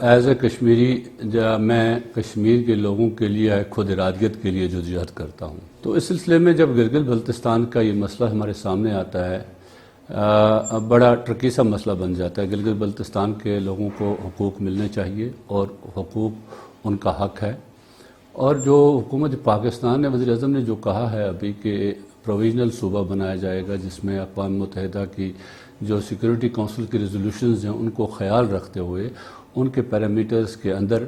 As a Kashmiri میں کشمیر کے لوگوں کے لیے خود ارادیت کے لیے جدوجہد کرتا ہوں، تو اس سلسلے میں جب گلگت بلتستان کا یہ مسئلہ ہمارے سامنے آتا ہے، بڑا ٹرکی سا مسئلہ بن جاتا ہے۔ گلگت بلتستان کے لوگوں کو حقوق ملنے چاہیے اور حقوق ان کا حق ہے، اور جو حکومت پاکستان نے، وزیر اعظم نے جو کہا ہے ابھی کہ پروویژنل صوبہ بنایا جائے گا جس میں اقوام متحدہ کی جو سیکورٹی کونسل کی ریزولوشنز ہیں ان کو خیال رکھتے ہوئے ان کے پیرامیٹرز کے اندر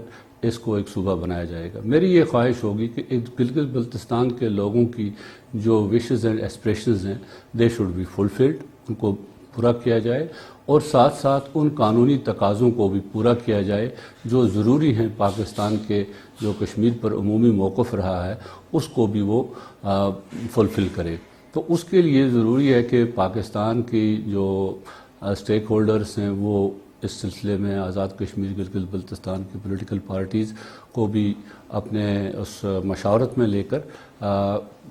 اس کو ایک صوبہ بنایا جائے گا۔ میری یہ خواہش ہوگی کہ گلگت بلتستان کے لوگوں کی جو وشز اینڈ ایسپریشنز ہیں دے شوڈ بی فلفلڈ، ان کو پورا کیا جائے، اور ساتھ ساتھ ان قانونی تقاضوں کو بھی پورا کیا جائے جو ضروری ہیں۔ پاکستان کے جو کشمیر پر عمومی موقف رہا ہے اس کو بھی وہ فلفل کرے۔ تو اس کے لیے ضروری ہے کہ پاکستان کی جو اسٹیک ہولڈرز ہیں وہ اس سلسلے میں آزاد کشمیر گلگت بلتستان کی پولیٹیکل پارٹیز کو بھی اپنے اس مشاورت میں لے کر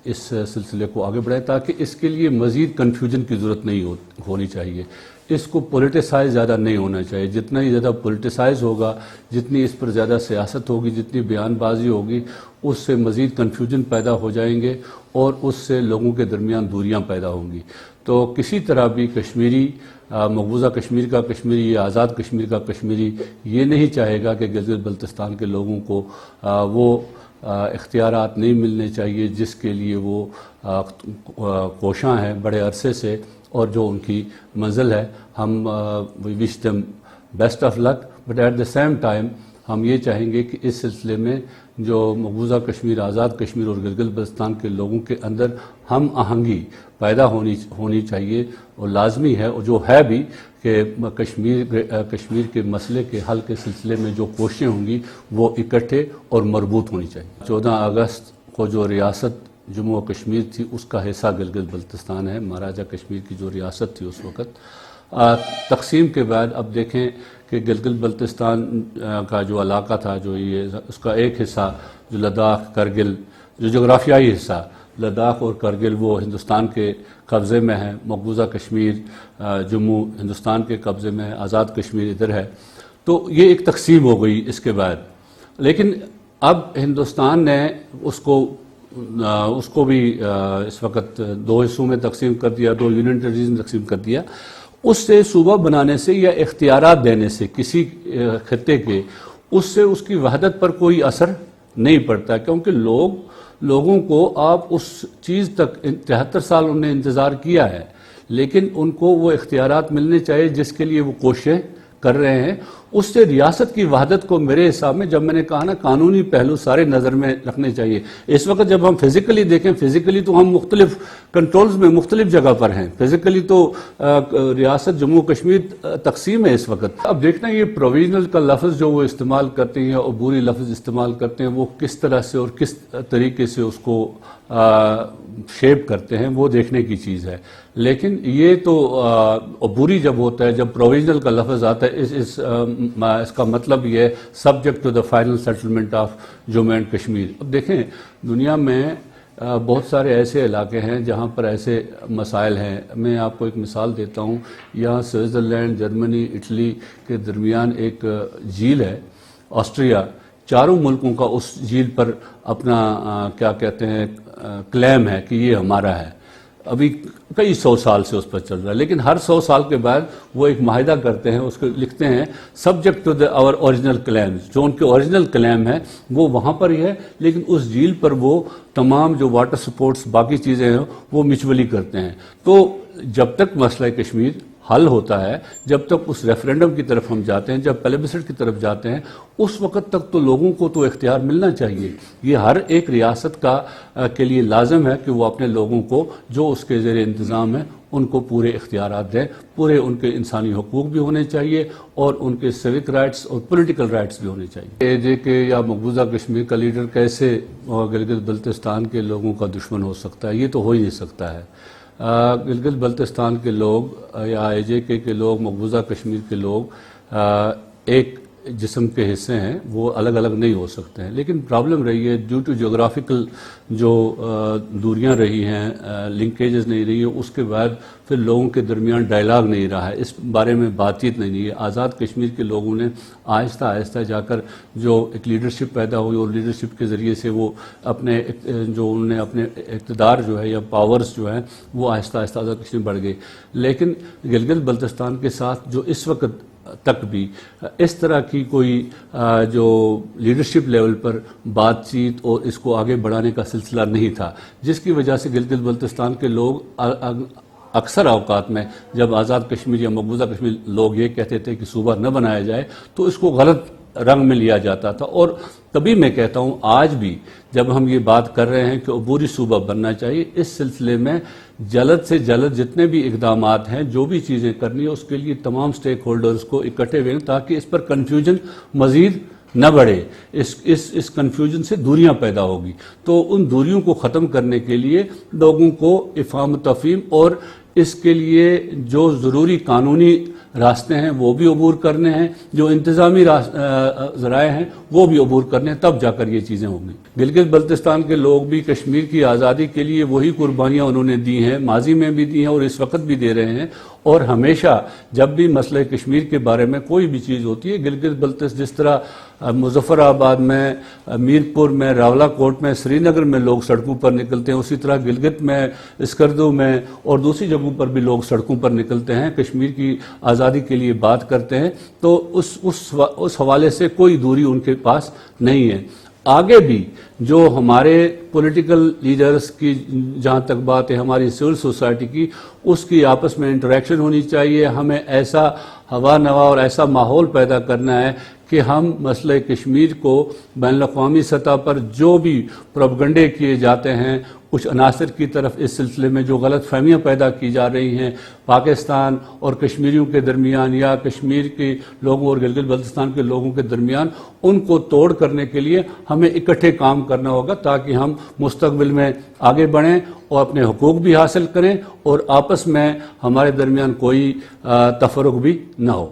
اس سلسلے کو آگے بڑھائے، تاکہ اس کے لیے مزید کنفیوژن کی ضرورت نہیں ہونی چاہیے۔ اس کو پولیٹیسائز زیادہ نہیں ہونا چاہیے۔ جتنا ہی زیادہ پولیٹیسائز ہوگا، جتنی اس پر زیادہ سیاست ہوگی، جتنی بیان بازی ہوگی، اس سے مزید کنفیوژن پیدا ہو جائیں گے اور اس سے لوگوں کے درمیان دوریاں پیدا ہوں گی۔ تو کسی طرح بھی کشمیری، مقبوضہ کشمیر کا کشمیری یا آزاد کشمیر کا کشمیری یہ نہیں چاہے گا کہ گلگت بلتستان کے لوگوں کو وہ اختیارات نہیں ملنے چاہیے جس کے لیے وہ کوشاں ہیں بڑے عرصے سے، اور جو ان کی منزل ہے۔ ہم we wish them best of luck, but at the same time ہم یہ چاہیں گے کہ اس سلسلے میں جو مقبوضہ کشمیر، آزاد کشمیر اور گلگت بلتستان کے لوگوں کے اندر ہم آہنگی پیدا ہونی چاہیے، اور لازمی ہے، اور جو ہے بھی، کہ کشمیر کے مسئلے کے حل کے سلسلے میں جو کوششیں ہوں گی وہ اکٹھے اور مربوط ہونی چاہیے۔ 14 اگست کو جو ریاست جموں و کشمیر تھی اس کا حصہ گلگت بلتستان ہے، مہاراجہ کشمیر کی جو ریاست تھی اس وقت۔ تقسیم کے بعد اب دیکھیں کہ گلگت بلتستان کا جو علاقہ تھا، جو یہ اس کا ایک حصہ جو لداخ، کرگل، جو جغرافیائی حصہ لداخ اور کرگل وہ ہندوستان کے قبضے میں ہے، مقبوضہ کشمیر، جموں ہندوستان کے قبضے میں ہے، آزاد کشمیر ادھر ہے۔ تو یہ ایک تقسیم ہو گئی اس کے بعد، لیکن اب ہندوستان نے اس کو بھی اس وقت 2 حصوں میں تقسیم کر دیا، 2 یونین ٹیریٹریز میں تقسیم کر دیا۔ اس سے صوبہ بنانے سے یا اختیارات دینے سے کسی خطے کے، اس سے اس کی وحدت پر کوئی اثر نہیں پڑتا، کیونکہ لوگوں کو آپ اس چیز تک 73 سال انہوں نے انتظار کیا ہے، لیکن ان کو وہ اختیارات ملنے چاہیے جس کے لیے وہ کوششیں کر رہے ہیں۔ اس سے ریاست کی وحدت کو میرے حساب میں، جب میں نے کہا نا قانونی پہلو سارے نظر میں رکھنے چاہیے۔ اس وقت جب ہم فزیکلی دیکھیں، فزیکلی تو ہم مختلف کنٹرولز میں مختلف جگہ پر ہیں، فزیکلی تو ریاست جموں کشمیر تقسیم ہے اس وقت۔ اب دیکھنا یہ پروویژنل کا لفظ جو وہ استعمال کرتے ہیں، عبوری لفظ استعمال کرتے ہیں، وہ کس طرح سے اور کس طریقے سے اس کو شیپ کرتے ہیں، وہ دیکھنے کی چیز ہے۔ لیکن یہ تو عبوری جب ہوتا ہے، جب پروویژنل کا لفظ آتا ہے، اس کا مطلب یہ ہے subject to the final settlement of Jammu and Kashmir. اب دیکھیں دنیا میں بہت سارے ایسے علاقے ہیں جہاں پر ایسے مسائل ہیں۔ میں آپ کو ایک مثال دیتا ہوں، یہاں سوئٹزرلینڈ، جرمنی، اٹلی کے درمیان ایک جھیل ہے، آسٹریا، چاروں ملکوں کا اس جھیل پر اپنا کیا کہتے ہیں کلیم ہے کہ یہ ہمارا ہے۔ ابھی کئی 100 سال سے اس پر چل رہا ہے، لیکن ہر 100 سال کے بعد وہ ایک معاہدہ کرتے ہیں، اس کو لکھتے ہیں subject to our original claims. جو ان کے اوریجنل کلیم ہے وہ وہاں پر ہی ہے، لیکن اس جھیل پر وہ تمام جو واٹر سپورٹس باقی چیزیں ہیں وہ میچولی کرتے ہیں۔ تو جب تک مسئلہ کشمیر حل ہوتا ہے، جب تک اس ریفرینڈم کی طرف ہم جاتے ہیں، جب پلیبسٹ کی طرف جاتے ہیں، اس وقت تک تو لوگوں کو تو اختیار ملنا چاہیے۔ یہ ہر ایک ریاست کے لیے لازم ہے کہ وہ اپنے لوگوں کو جو اس کے زیر انتظام ہیں ان کو پورے اختیارات دیں، پورے ان کے انسانی حقوق بھی ہونے چاہیے اور ان کے سیوک رائٹس اور پولیٹیکل رائٹس بھی ہونے چاہیے۔ JK یا مقبوضہ کشمیر کا لیڈر کیسے گلگت بلتستان کے لوگوں کا دشمن ہو سکتا ہے؟ یہ تو ہو ہی نہیں سکتا ہے۔ گلگت بلتستان کے لوگ یا JK کے لوگ، مقبوضہ کشمیر کے لوگ ایک جسم کے حصے ہیں وہ الگ الگ نہیں ہو سکتے ہیں، لیکن پرابلم رہی ہے ڈیو ٹو جغرافیکل جو دوریاں رہی ہیں، لنکیجز نہیں رہی ہے، اس کے بعد پھر لوگوں کے درمیان ڈائلاگ نہیں رہا ہے، اس بارے میں بات چیت نہیں ہے۔ آزاد کشمیر کے لوگوں نے آہستہ آہستہ جا کر جو ایک لیڈرشپ پیدا ہوئی، اور لیڈرشپ کے ذریعے سے وہ اپنے جو انہوں نے اپنے اقتدار جو ہے یا پاورز جو ہیں وہ آہستہ آہستہ آزاد کشمیر بڑھ گئی۔ لیکن گلگت بلتستان کے ساتھ جو اس وقت تک بھی اس طرح کی کوئی جو لیڈرشپ لیول پر بات چیت اور اس کو آگے بڑھانے کا سلسلہ نہیں تھا، جس کی وجہ سے گلگت بلتستان کے لوگ اکثر اوقات میں جب آزاد کشمیر یا مقبوضہ کشمیر لوگ یہ کہتے تھے کہ صوبہ نہ بنایا جائے تو اس کو غلط رنگ میں لیا جاتا تھا، اور تبھی میں کہتا ہوں آج بھی جب ہم یہ بات کر رہے ہیں کہ عبوری صوبہ بننا چاہیے، اس سلسلے میں جلد سے جلد جتنے بھی اقدامات ہیں، جو بھی چیزیں کرنی ہے، اس کے لیے تمام سٹیک ہولڈرز کو اکٹھے ہوئے تاکہ اس پر کنفیوژن مزید نہ بڑھے، اس کنفیوژن سے دوریاں پیدا ہوگی۔ تو ان دوریوں کو ختم کرنے کے لیے لوگوں کو افہام و تفہیم اور اس کے لیے جو ضروری قانونی راستے ہیں وہ بھی عبور کرنے ہیں، جو انتظامی ذرائع ہیں وہ بھی عبور کرنے ہیں، تب جا کر یہ چیزیں ہوں گی۔ گلگت بلتستان کے لوگ بھی کشمیر کی آزادی کے لیے وہی قربانیاں انہوں نے دی ہیں، ماضی میں بھی دی ہیں اور اس وقت بھی دے رہے ہیں، اور ہمیشہ جب بھی مسئلہ کشمیر کے بارے میں کوئی بھی چیز ہوتی ہے، گلگت بلتستان جس طرح مظفر آباد میں، میرپور میں، راولہ کوٹ میں، سری نگر میں لوگ سڑکوں پر نکلتے ہیں، اسی طرح گلگت میں، اسکردو میں اور دوسری جگہوں پر بھی لوگ سڑکوں پر نکلتے ہیں، کشمیر کی آزادی کے لیے بات کرتے ہیں، تو اس حوالے سے کوئی دوری ان کے پاس نہیں ہے۔ آگے بھی جو ہمارے پولیٹیکل لیڈرز کی جہاں تک بات ہے، ہماری سول سوسائٹی کی، اس کی آپس میں انٹریکشن ہونی چاہیے۔ ہمیں ایسا ہوا نوا اور ایسا ماحول پیدا کرنا ہے کہ ہم مسئلہ کشمیر کو بین الاقوامی سطح پر جو بھی پروپیگنڈے کیے جاتے ہیں، کچھ عناصر کی طرف اس سلسلے میں جو غلط فہمیاں پیدا کی جا رہی ہیں پاکستان اور کشمیریوں کے درمیان یا کشمیر کے لوگوں اور گلگت بلتستان کے لوگوں کے درمیان، ان کو توڑ کرنے کے لیے ہمیں اکٹھے کام کرنا ہوگا تاکہ ہم مستقبل میں آگے بڑھیں اور اپنے حقوق بھی حاصل کریں اور آپس میں ہمارے درمیان کوئی تفرق بھی نہ ہو۔